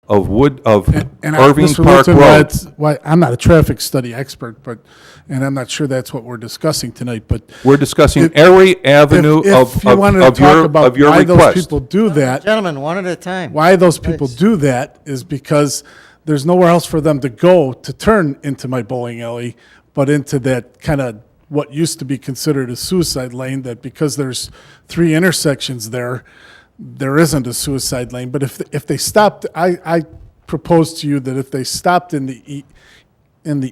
of And Irving Mr. Park Luton, Road. why, I'm not a traffic study expert, and I'm not sure that's what we're discussing tonight, but We're discussing if- every avenue if you wanted to talk about of your why those request. people do that, Gentlemen, one at a time. why those people Please. do that is because there's nowhere else for them to go to turn into my bowling alley, but into that kind of what used to be considered a suicide lane, that because there's 3 intersections there, there isn't a suicide lane. But if they stopped, I propose to you that if they stopped in the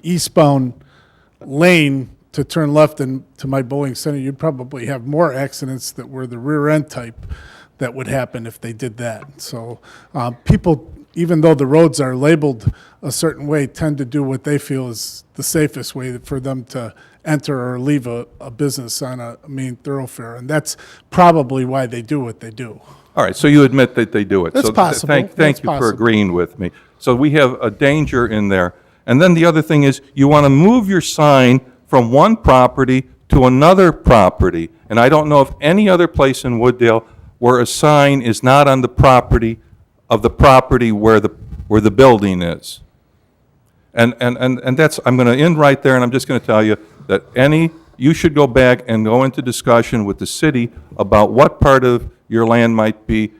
eastbound lane to turn left into my bowling center, you'd probably have more accidents that were the rear end type that would happen if they did that. So people, even though the roads are labeled a certain way, tend to do what they feel is the safest way for them to enter or leave a business on a main thoroughfare. And that's probably why they do what they do. All right, so you admit that they do it. That's So possible. Thank That's you for possible. agreeing with me. So we have a danger in there. And then the other thing is, you want to move your sign from one property to another property. And I don't know of any other place in Wooddale where a sign is not on the property of the property where the building is. And that's, I'm going to end right there, and I'm just going to tell you that you should go back and go into discussion with the city about what part of your land might be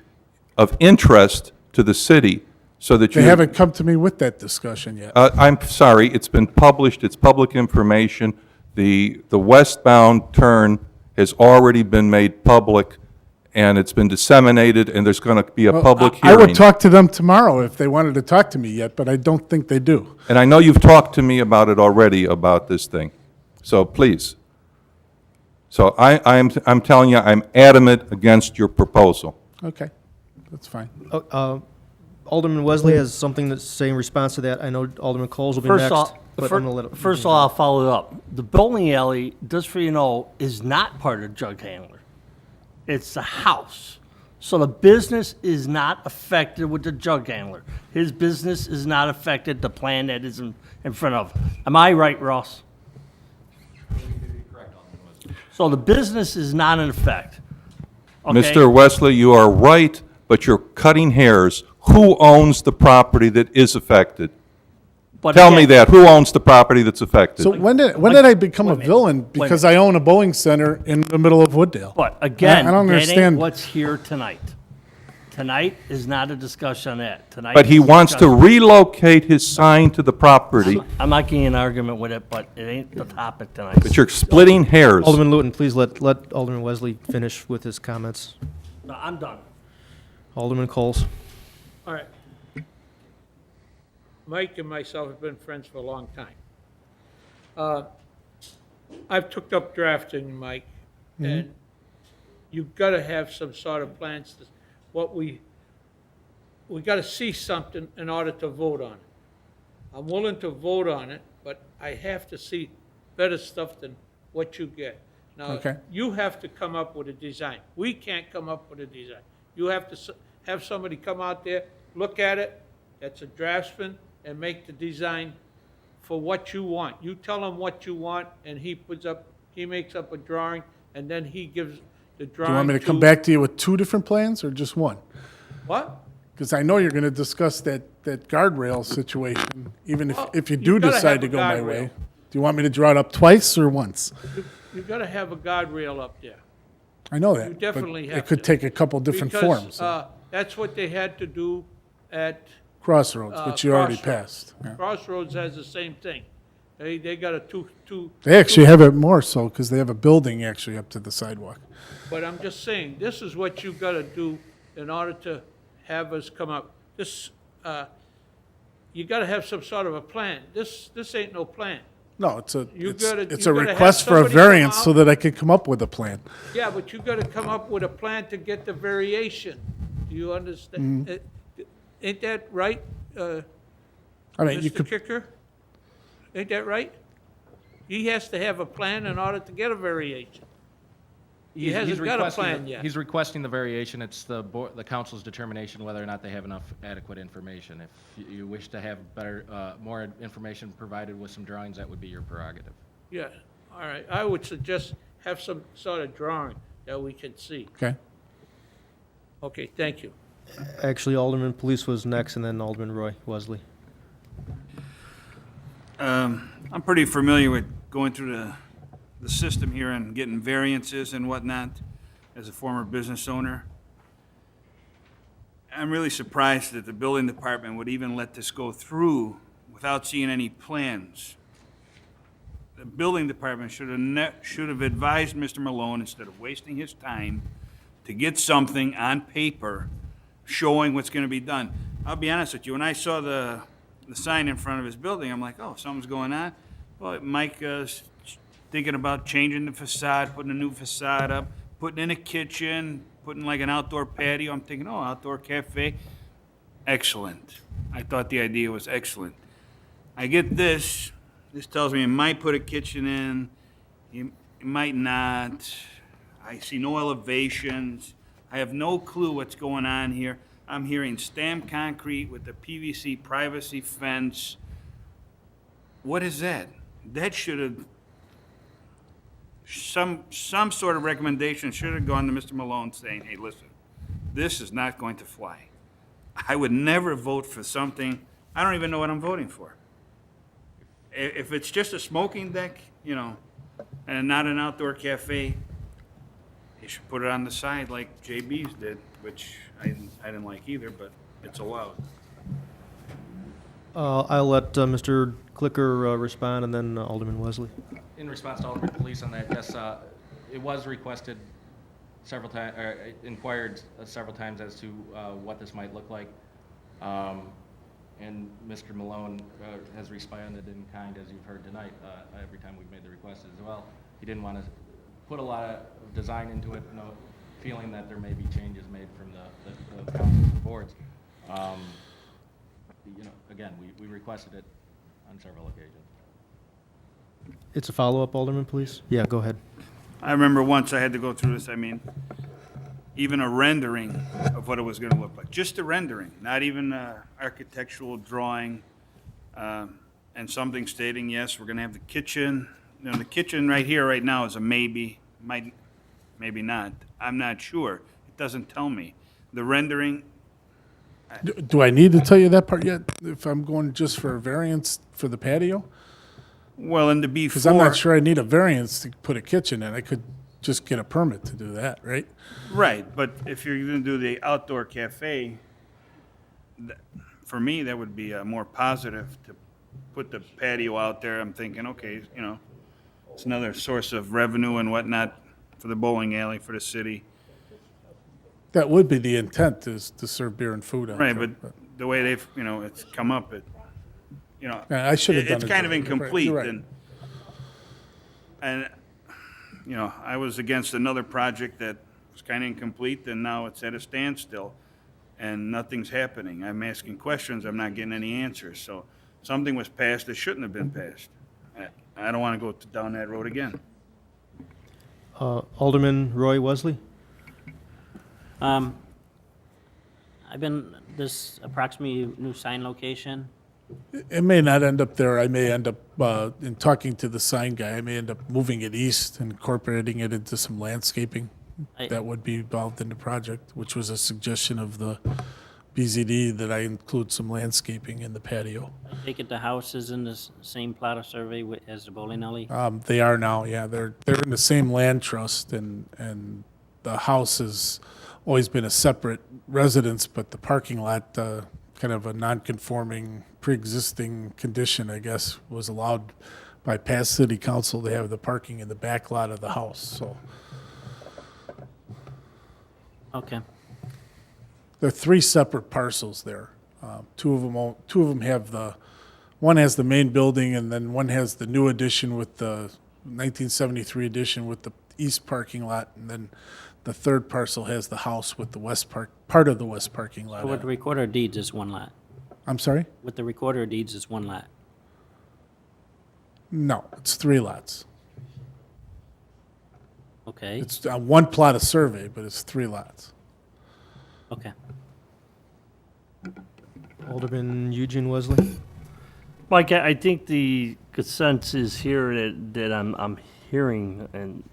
of interest to the city, so that you... They haven't come to me with that discussion yet. I'm sorry, it's been published, it's public information. The westbound turn has already been made public, and it's been disseminated, and there's going to be a public I hearing. would talk to them tomorrow if they wanted to talk to me yet, but I don't think they do. And I know you've talked to me about it already, about this thing. So please. So I'm telling you, I'm adamant against your proposal. Okay, that's fine. Alderman Wesley has something to say in response to that. I know Alderman Coles will be next. but I'm gonna let it- First of all, I'll follow it up. The bowling alley, just for you know, is not part of Jug Handler. It's the house. So the business is not affected with the Jug Handler. His business is not affected, the plan that is in front of. Am I right, Ross? So the business is not in effect. Okay? Mr. Wesley, you are right, but you're cutting hairs. Who owns the property that is affected? But Tell me again- that. Who owns the property that's affected? So when did I become a villain? Because I own a bowling center in the middle of Wooddale. But again, I don't that ain't understand. what's here tonight. Tonight is not a discussion on that. Tonight But he is a wants to discussion- relocate his sign to the property. I'm not getting an argument with it, but it ain't the topic tonight. But you're splitting hairs. Alderman Luton, please let Alderman Wesley finish with his comments. No, I'm done. Alderman Coles. All right. Mike and myself have been friends for a long time. I've took up drafting, Mike, and you've got to have some sort of plans. We got to see something in order to vote on it. I'm willing to vote on it, but I have to see better stuff than what you get. Now, Okay. you have to come up with a design. We can't come up with a design. You have to have somebody come out there, look at it, that's a draftsman, and make the design for what you want. You tell him what you want, and he makes up a drawing, and then he gives the drawing Do you want me to come back to you with 2 different plans or just one? What? Because I know you're going to discuss that guardrail situation, even Well, if you you do gotta decide have to a go my guardrail. way. Do you want me to draw it up twice or once? You've got to have a guardrail up there. I know that. You but definitely have It could to. take a couple different Because, forms. that's what they had to do at Crossroads, which you already Crossroads. passed. Yeah. Crossroads has the same thing. They got a two. They actually have it more so because they have a building actually up to the sidewalk. But I'm just saying, this is what you got to do in order to have us come up. You got to have some sort of a plan. This ain't no plan. No, it's a You it's, gotta- it's you a gotta have request for a somebody come variance so out. that I could come up with a plan. Yeah, but you got to come up with a plan to get the variation. Do you understand? Ain't that right, I mean, you Mr. could, Kicker? Ain't that right? He has to have a plan in order to get a variation. He hasn't got a plan yet. He's requesting the variation. It's the council's determination whether or not they have enough adequate information. If you wish to have more information provided with some drawings, that would be your prerogative. Yeah, all right. I would suggest have some sort of drawing that we can see. okay. Okay, thank you. Actually, Alderman Police was next, and then Alderman Roy Wesley. I'm pretty familiar with going through the system here and getting variances and whatnot as a former business owner. I'm really surprised that the building department would even let this go through without seeing any plans. The building department should have advised Mr. Malone, instead of wasting his time, to get something on paper showing what's gonna be done. I'll be honest with you, when I saw the sign in front of his building, I'm like, oh, something's going on. Well, Mike, thinking about changing the facade, putting a new facade up, putting in a kitchen, putting like an outdoor patio. I'm thinking, oh, outdoor cafe. Excellent. I thought the idea was excellent. I get this. This tells me he might put a kitchen in. He might not. I see no elevations. I have no clue what's going on here. I'm hearing stamped concrete with the PVC privacy fence. What is that? That should have, some sort of recommendation should have gone to Mr. Malone saying, hey, listen, this is not going to fly. I would never vote for something, I don't even know what I'm voting for. If it's just a smoking deck, and not an outdoor cafe, you should put it on the side like JB's did, which I didn't like either, but it's allowed. I'll let Mr. Clicker respond, and then Alderman Wesley. In response to Alderman Police on that, yes, it was requested several times, or inquired several times as to what this might look like. And Mr. Malone has responded in kind, as you've heard tonight, every time we've made the request as well. He didn't want to put a lot of design into it, feeling that there may be changes made from the councils and boards. Again, we requested it on several occasions. It's a follow-up, Alderman Police? Yeah, go ahead. I remember once I had to go through this, even a rendering of what it was gonna look like, just a rendering, not even an architectural drawing, and something stating, yes, we're gonna have the kitchen. The kitchen right here, right now is a maybe, maybe not. I'm not sure. It doesn't tell me. The rendering, Do I need to tell you that part yet? If I'm going just for a variance for the patio? well, in the Because I'm not before, sure I need a variance to put a kitchen in. I could just get a permit to do that, right? right, but if you're gonna do the outdoor cafe, for me, that would be more positive to put the patio out there. I'm thinking, okay, it's another source of revenue and whatnot for the bowling alley, for the city. That would be the intent, is to serve beer and food out Right, there. but the way they've, it's come up, Yeah, I should have done it's it kind of differently. incomplete, You're right. and, I was against another project that was kind of incomplete, and now it's at a standstill, and nothing's happening. I'm asking questions, I'm not getting any answers, so something was passed that shouldn't have been passed. I don't want to go down that road again. Alderman Roy Wesley? This approximately new sign location. It may not end up there. I may end up, in talking to the sign guy, I may end up moving it east and incorporating it into some landscaping I- that would be involved in the project, which was a suggestion of the BZD, that I include some landscaping in the patio. I take it the house is in the same plot of survey as the bowling alley? They are now, yeah. They're in the same land trust, and the house has always been a separate residence, but the parking lot, kind of a non-conforming, pre-existing condition, I guess, was allowed by past city council to have the parking in the back lot of the house, so. Okay. There are three separate parcels there. Two of them have one has the main building, and then one has the new addition with the 1973 addition with the east parking lot, and then the third parcel has the house with the part of the west parking lot. So with the recorder of deeds is one lot. I'm sorry? With the recorder of deeds is one lot. No, it's three lots. Okay, It's one plot of survey, but it's three lots. okay. Alderman Eugene Wesley? Mike, I think the consensus here that I'm hearing, and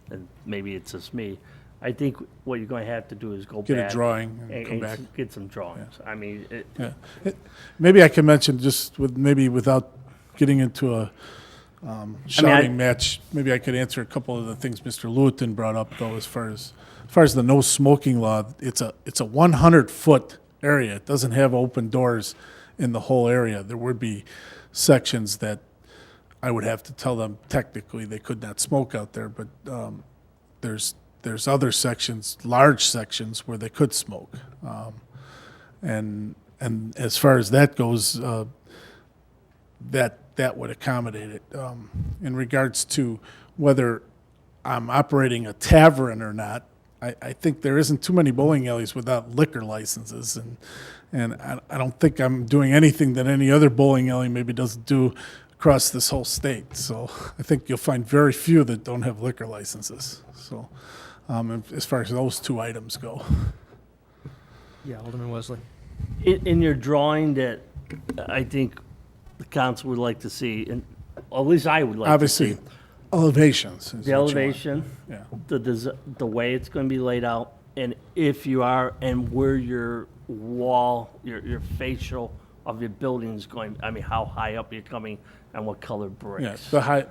maybe it's just me, I think what you're going to have to do is go back. Get a drawing and come back. Get some drawings. I mean, Yeah. Maybe I can mention, just with, maybe without getting into a shouting match, maybe I could answer a couple of the things Mr. Lewitton brought up, though, as far as the no smoking law. It's a 100-foot area. It doesn't have open doors in the whole area. There would be sections that I would have to tell them technically they could not smoke out there, but there's other sections, large sections, where they could smoke. And as far as that goes, that would accommodate it. In regards to whether I'm operating a tavern or not, I think there isn't too many bowling alleys without liquor licenses, and I don't think I'm doing anything that any other bowling alley maybe doesn't do across this whole state. So I think you'll find very few that don't have liquor licenses. So as far as those two items go. Yeah, Alderman Wesley. in your drawing that I think the council would like to see, and or at least I would like to see. Obviously, elevations. is The what you want. elevation, Yeah. the way it's going to be laid out, and if you are, and where your wall, your facial of your building is going, I mean, how high up you're coming, and what colored Yeah, bricks. the height,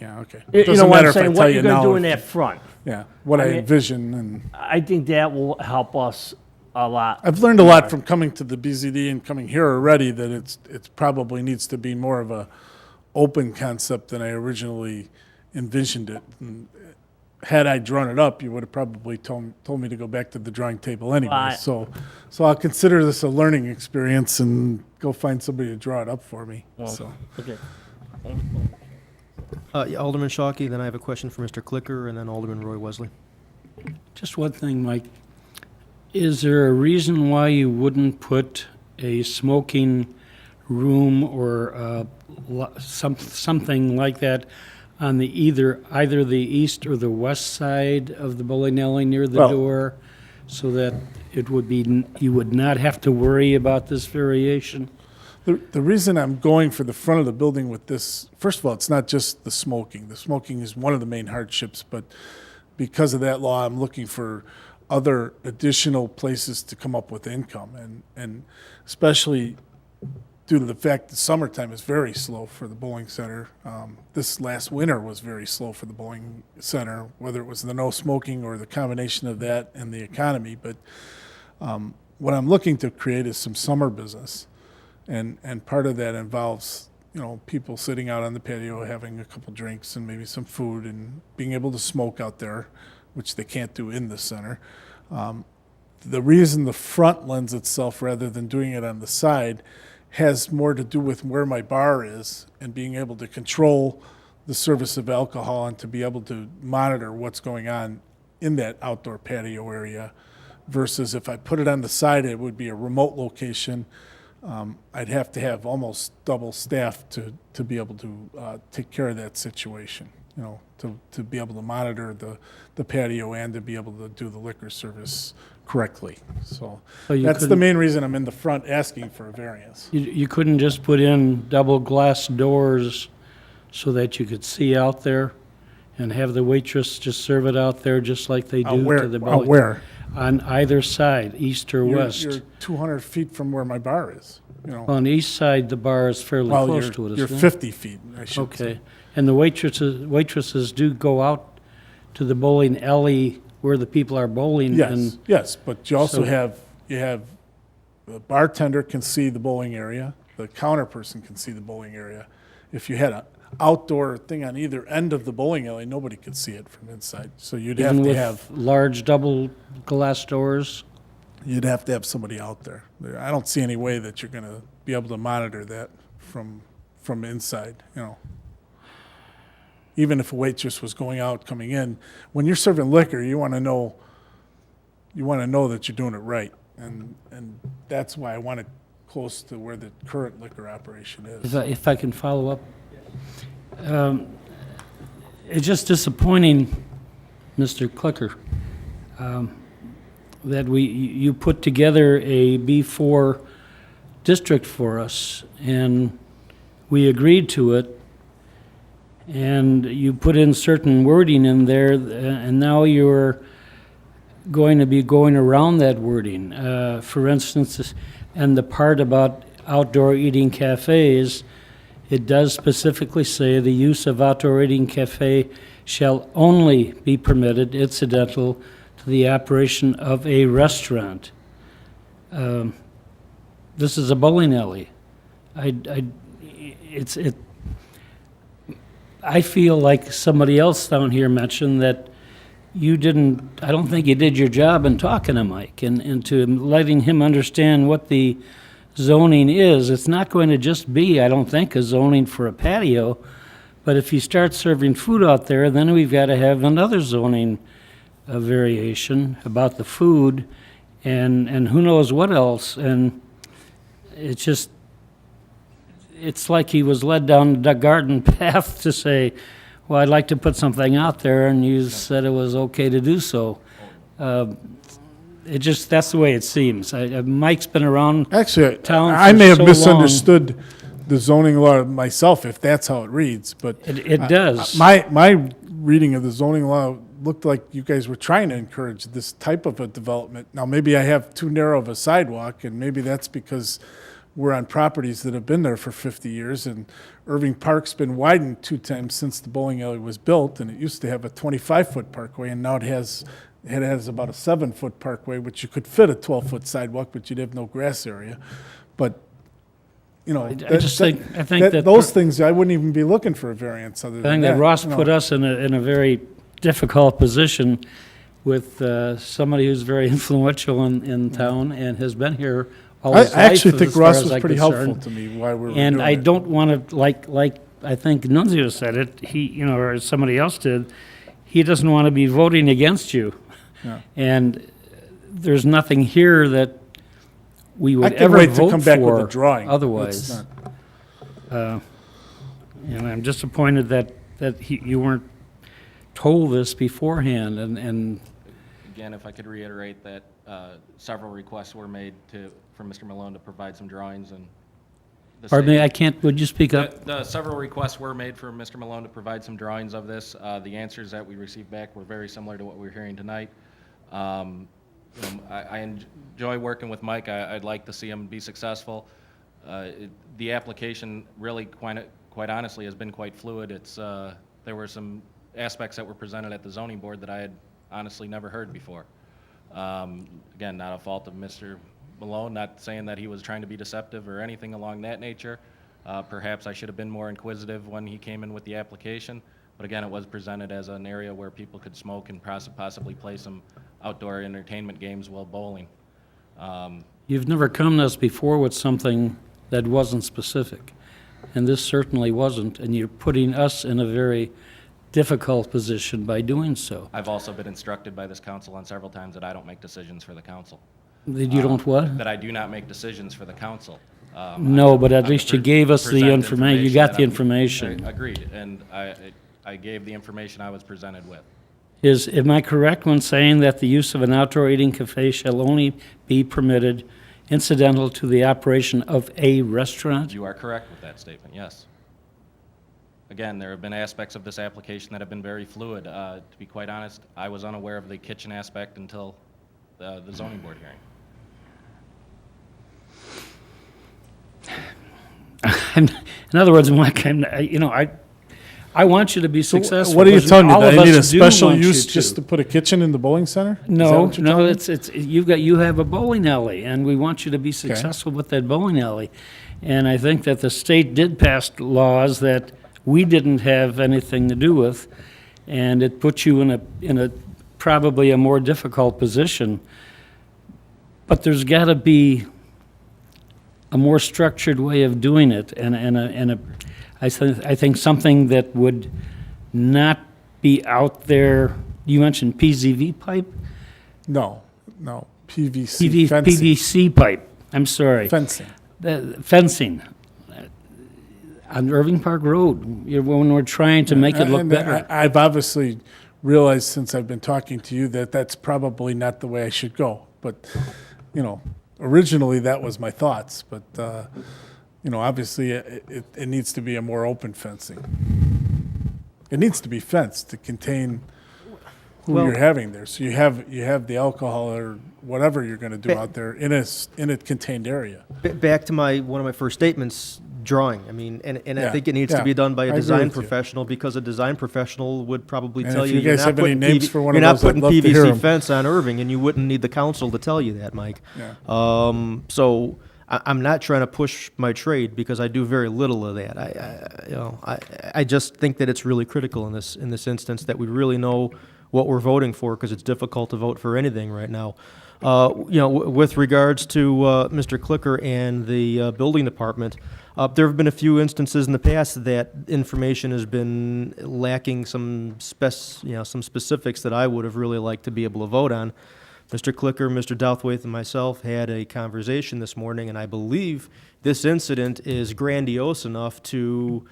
yeah, okay. You know Doesn't what matter I'm if I saying, tell what you you're going to now do in if- that front. Yeah, what I mean- envision, and I think that will help us a lot. I've learned a lot from coming to the BZD and coming here already, that it's probably needs to be more of a open concept than I originally envisioned it. And had I drawn it up, you would have probably told me to go back to the drawing table anyway. Right. So I'll consider this a learning experience and go find somebody to draw it up for me. So Okay. Yeah, Alderman Shockey, then I have a question for Mr. Clicker, and then Alderman Roy Wesley. Just one thing, Mike. Is there a reason why you wouldn't put a smoking room or something like that on the either the east or the west side of the bowling alley near the Well- door, so that it would be, you would not have to worry about this variation? the reason I'm going for the front of the building with this, first of all, it's not just the smoking. The smoking is one of the main hardships, but because of that law, I'm looking for other additional places to come up with income, and especially due to the fact that summertime is very slow for the bowling center. This last winter was very slow for the bowling center, whether it was the no smoking or the combination of that and the economy. But what I'm looking to create is some summer business, and part of that involves, you know, people sitting out on the patio having a couple drinks and maybe some food and being able to smoke out there, which they can't do in the center. The reason the front lends itself rather than doing it on the side has more to do with where my bar is and being able to control the service of alcohol and to be able to monitor what's going on in that outdoor patio area, versus if I put it on the side, it would be a remote location. I'd have to have almost double staff to be able to take care of that situation, you know, to be able to monitor the patio and to be able to do the liquor service correctly. So So you that's the couldn't- main reason I'm in the front asking for a variance. You couldn't just put in double glass doors so that you could see out there and have the waitress just serve it out there just like they do to the bowling? Where? On either side, east or west. You're 200 feet from where my bar is, you know. On the east side, the bar is fairly Well, close to it, you're isn't it? 50 feet, I should say. Okay, and the waitresses do go out to the bowling alley where the people are bowling? Yes, and yes, but you also So- have, the bartender can see the bowling area, the counter person can see the bowling area. If you had an outdoor thing on either end of the bowling alley, nobody could see it from inside. So you'd have Even to with have, large double glass doors? somebody out there. I don't see any way that you're gonna be able to monitor that from inside, you know. Even if a waitress was going out, coming in, when you're serving liquor, you wanna know that you're doing it right. And that's why I want it close to where the current liquor operation is. If I can follow up. It's just disappointing, Mr. Clicker, that you put together a B4 district for us, and we agreed to it, and you put in certain wording in there, and now you're going to be going around that wording. For instance, and the part about outdoor eating cafes, it does specifically say the use of outdoor eating cafe shall only be permitted incidental to the operation of a restaurant. This is a bowling alley. I feel like somebody else down here mentioned that I don't think you did your job in talking to Mike and to letting him understand what the zoning is. It's not going to just be, I don't think, a zoning for a patio, but if you start serving food out there, then we've got to have another zoning variation about the food and who knows what else. And it's like he was led down the garden path to say, well, I'd like to put something out there, and you said it was okay to do so. That's the way it seems. Mike's been around Actually, town I for may have so misunderstood the zoning law myself, if that's how it reads, but. It does. My reading of the zoning law looked like you guys were trying to encourage this type of a development. Now, maybe I have too narrow of a sidewalk, and maybe that's because we're on properties that have been there for 50 years, and Irving Park's been widened 2 times since the bowling alley was built, and it used to have a 25-foot parkway, and now it has about a 7-foot parkway, which you could fit a 12-foot sidewalk, but you'd have no grass area. But, you know, I think that those things, I wouldn't even be looking for a variance other I than think that. that Ross you know. put us in a very difficult position with somebody who's very influential in town and has been here all I his life. actually think as far Ross as was I'm pretty helpful concerned. to me while we were doing And I it. don't want to, like I think Nunzio said it, or somebody else did, he doesn't want to be voting against you. Yeah. And there's nothing here that we I would can ever wait to vote come back with for a drawing. otherwise. Let's not- And I'm disappointed that you weren't told this beforehand, and Again, if I could reiterate that several requests were made from Mr. Malone to provide some drawings and the pardon me, state- I can't, would you speak up? The several requests were made for Mr. Malone to provide some drawings of this. The answers that we received back were very similar to what we're hearing tonight. I enjoy working with Mike. I'd like to see him be successful. The application really, quite honestly, has been quite fluid. There were some aspects that were presented at the zoning board that I had honestly never heard before. Again, not a fault of Mr. Malone, not saying that he was trying to be deceptive or anything along that nature. Perhaps I should have been more inquisitive when he came in with the application, but again, it was presented as an area where people could smoke and possibly play some outdoor entertainment games while bowling. You've never come to us before with something that wasn't specific, and this certainly wasn't, and you're putting us in a very difficult position by doing so. I've also been instructed by this council on several times that I don't make decisions for the council. That you don't what? That I do not make decisions for the council. No, but at I'm least to you gave us the present information, you got that the I'm- information. Agreed, and I gave the information I was presented with. Am I correct when saying that the use of an outdoor eating cafe shall only be permitted incidental to the operation of a restaurant? You are correct with that statement, yes. Again, there have been aspects of this application that have been very fluid. To be quite honest, I was unaware of the kitchen aspect until the zoning board hearing. In other words, Mike, I want you to be successful. What are you because telling me? all That of I need a us do special want you use just to put a kitchen in the bowling center? Is that No, what you're telling me? it's you have a bowling alley, and we want you to be successful with that bowling alley. And I think that the state did pass laws that we didn't have anything to do with, and it puts you in a probably a more difficult position. But there's got to be a more structured way of doing it, I think something that would not be out there. You mentioned PVC pipe? No, PVC fencing. PVC pipe, I'm sorry. Fencing. Fencing on Irving Park Road, when we're trying to make it look And better. I've obviously realized since I've been talking to you that that's probably not the way I should go. But, originally that was my thoughts. But, obviously it needs to be a more open fencing. It needs to be fenced to contain who Well- you're having there. So you have the alcohol or whatever you're going to do out there in a contained area. Back to one of my first statements, drawing. I mean, and I Yeah, think it needs to yeah, be done by I a agree design with you. professional, because a design professional would probably And tell if you you you're guys not have any putting names for one you're of not those, I'd putting love to hear PVC 'em. fence on Irving, and you wouldn't need the council to tell you that, Mike. Yeah. So I'm not trying to push my trade, because I do very little of that. I just think that it's really critical in this instance that we really know what we're voting for, because it's difficult to vote for anything right now. With regards to Mr. Clicker and the building department, there have been a few instances in the past that information has been lacking some specifics that I would have really liked to be able to vote on. Mr. Clicker, Mr. Douthwaite, and myself had a conversation this morning, and I believe this incident is grandiose enough to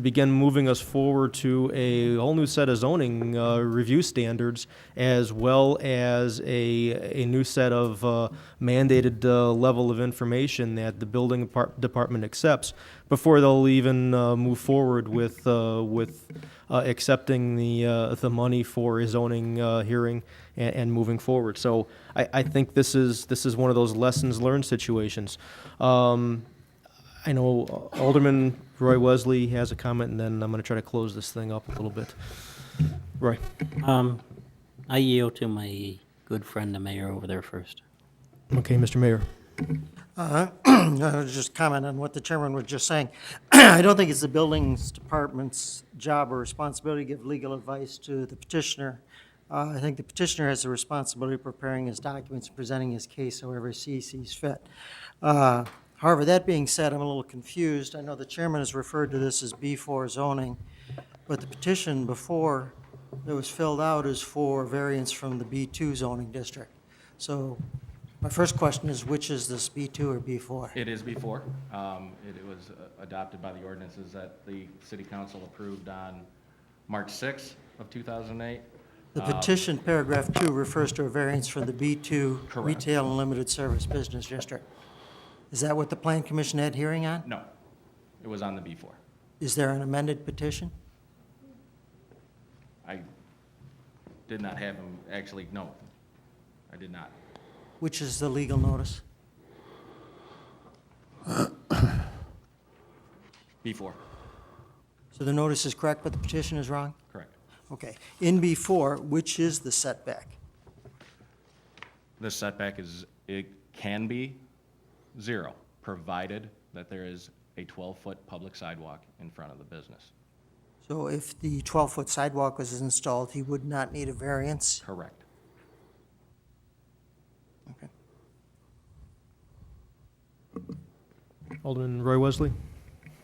begin moving us forward to a whole new set of zoning review standards, as well as a new set of mandated level of information that the building department accepts before they'll even move forward with accepting the money for a zoning hearing and moving forward. So I think this is one of those lessons learned situations. I know Alderman Roy Wesley has a comment, and then I'm going to try to close this thing up a little bit. Roy. I yield to my good friend, the mayor over there first. Okay, Mr. Mayor. Just comment on what the chairman was just saying. I don't think it's the buildings department's job or responsibility to give legal advice to the petitioner. I think the petitioner has the responsibility of preparing his documents and presenting his case however he sees fit. However, that being said, I'm a little confused. I know the chairman has referred to this as B4 zoning, but the petition before that was filled out is for variance from the B2 zoning district. So my first question is, which is this, B2 or B4? It is before. It was adopted by the ordinances that the city council approved on March 6th of 2008. The petition, paragraph 2, refers to a variance from the B2 Correct. retail and limited service business district. Is that what the plan commission had hearing on? No, it was on the B4. Is there an amended petition? I did not have him, actually, no, I did not. Which is the legal notice? B4, So the notice is correct, but the petition is wrong? correct. Okay. In B4, which is the setback? The setback it can be 0, provided that there is a 12-foot public sidewalk in front of the business. So if the 12-foot sidewalk was installed, he would not need a variance? Correct. Okay. Alderman Roy Wesley.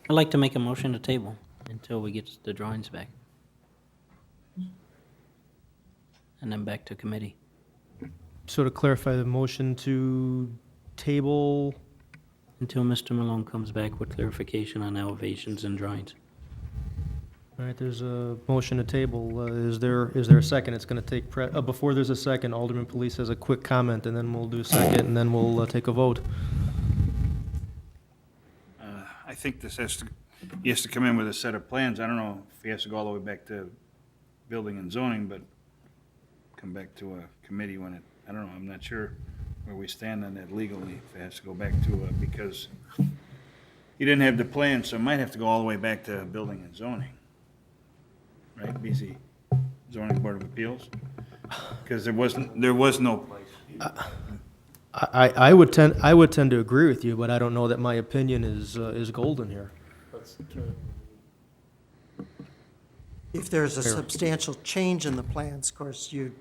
I'd like to make a motion to table until we get the drawings back. And then back to committee. So to clarify the motion to table, Until Mr. Malone comes back with clarification on elevations and drawings. all right, there's a motion to table. Is there a second? It's going to take, before there's a second, Alderman Police has a quick comment, and then we'll do second, and then we'll take a vote. I think he has to come in with a set of plans. I don't know if he has to go all the way back to building and zoning, but come back to a committee when I don't know, I'm not sure where we stand on that legally, if it has to go back to, because he didn't have the plan, so it might have to go all the way back to building and zoning. Right, BZ, Zoning Board of Appeals? Because there was no place. I would tend to agree with you, but I don't know that my opinion is golden here. If there's a substantial change in the plans, of course, you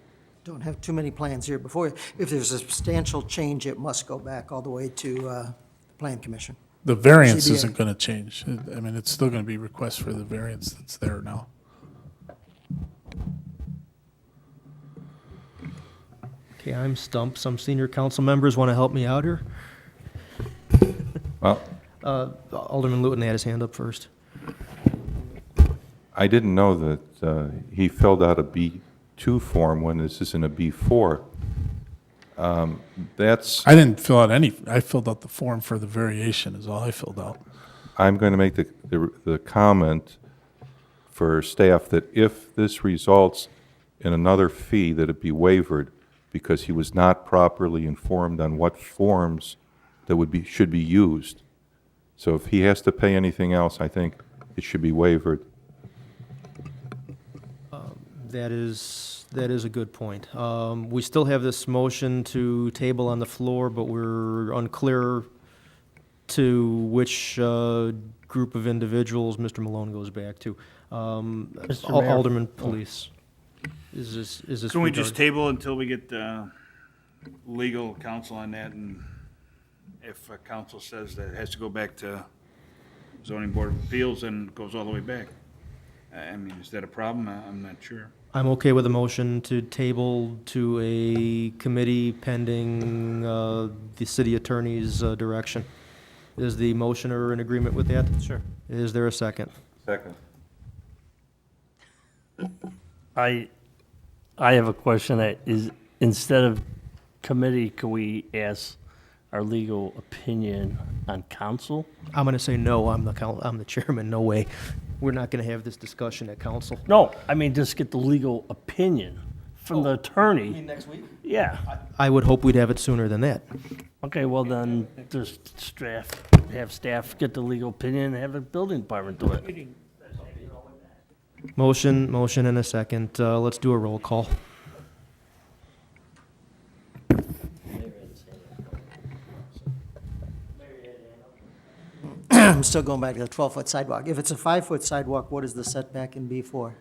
don't have too many plans here before you. If there's a substantial change, it must go back all the way to the Plan Commission. The variance CBA. isn't going to change. I mean, it's still going to be request for the variance that's there now. Okay, I'm stumped. Some senior council members want to help me out here. Well, Alderman Luton had his hand up first. I didn't know that he filled out a B2 form when this is in a B4. That's, I didn't fill out any, I filled out the form for the variation is all I filled out. I'm going to make the comment for staff that if this results and another fee that it be waived because he was not properly informed on what forms that should be used. So if he has to pay anything else, I think it should be waived. That is a good point. We still have this motion to table on the floor, but we're unclear to which group of individuals Mr. Malone goes back to. Mayor. Alderman Police. Is this? Can we just regard- table until we get legal counsel on that, and if council says that it has to go back to zoning board of appeals, then it goes all the way back? I mean, is that a problem? I'm not sure. I'm okay with a motion to table to a committee pending the city attorney's direction. Is the motioner in agreement with that? Sure. Is there a second? Second. I have a question that is, instead of committee, can we ask our legal opinion on council? I'm going to say no. I'm the chairman. No way. We're not going to have this discussion at council. No, I mean, just get the legal opinion from the attorney. Next week? Yeah. I would hope we'd have it sooner than that. Okay, well then, just have staff get the legal opinion and have the building department do it. Motion and a second. Let's do a roll call. I'm still going back to the 12-foot sidewalk. If it's a 5-foot sidewalk, what is the setback in B4?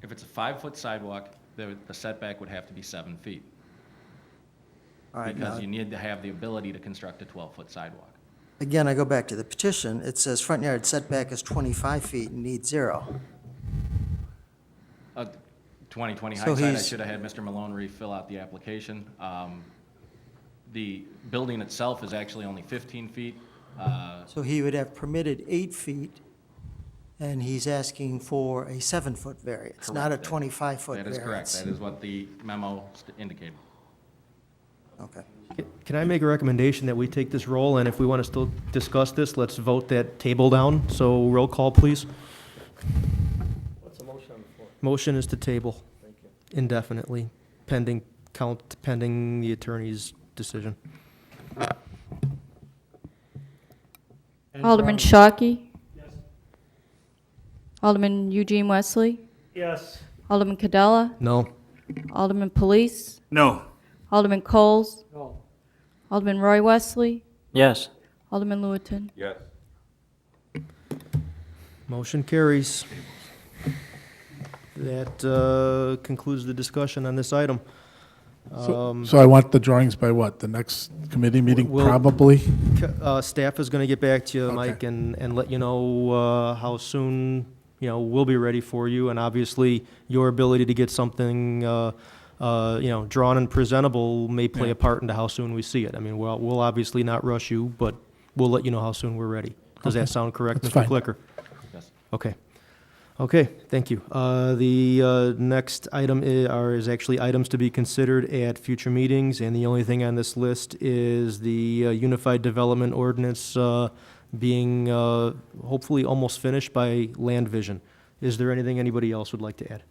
If it's a 5-foot sidewalk, the setback would have to be 7 feet. All right, Because now, you need to have the ability to construct a 12-foot sidewalk. again, I go back to the petition. It says front yard setback is 25 feet and needs 0. 20/20 So hindsight, I he's- should have had Mr. Malone refill out the application. The building itself is actually only 15 feet. So he would have permitted 8 feet, and he's asking for a 7-foot variance, not a Correct. 25-foot That variance. is correct. That is what the memo indicated. Okay. Can I make a recommendation that we take this roll, and if we want to still discuss this, let's vote that table down? So roll call, please. What's the motion on the floor? Motion is to table indefinitely, pending the attorney's decision. Alderman Shockey? Alderman Eugene Wesley? Yes. Alderman Cadella? No. Alderman Police? No. Alderman Coles? No. Alderman Roy Wesley? Yes. Alderman Lewitton? Yes. Motion carries. That concludes the discussion on this item. So I want the drawings by what, the next committee meeting, Well- probably? Staff is going to get back to you, Okay. Mike, and let you know how soon, we'll be ready for you. And obviously, your ability to get something, drawn and presentable may play a part into how soon we see it. I mean, we'll obviously not rush you, but we'll let you know how soon we're ready. Does that sound correct, That's Mr. fine. Clicker? Yes. Okay. Okay, thank you. The next item is actually items to be considered at future meetings, and the only thing on this list is the Unified Development Ordinance being hopefully almost finished by Land Vision. Is there anything anybody else would like to add?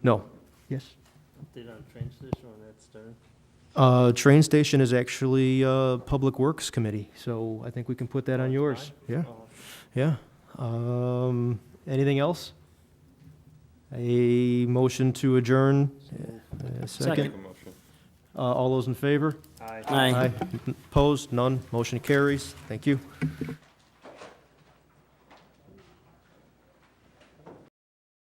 No? Yes? Update on train station when that started? Train station is actually Public Works Committee, so I think we can put that on yours. Yeah, yeah. Anything else? A motion to adjourn? Second. All those in favor? Aye. Opposed? None. Motion carries. Thank you.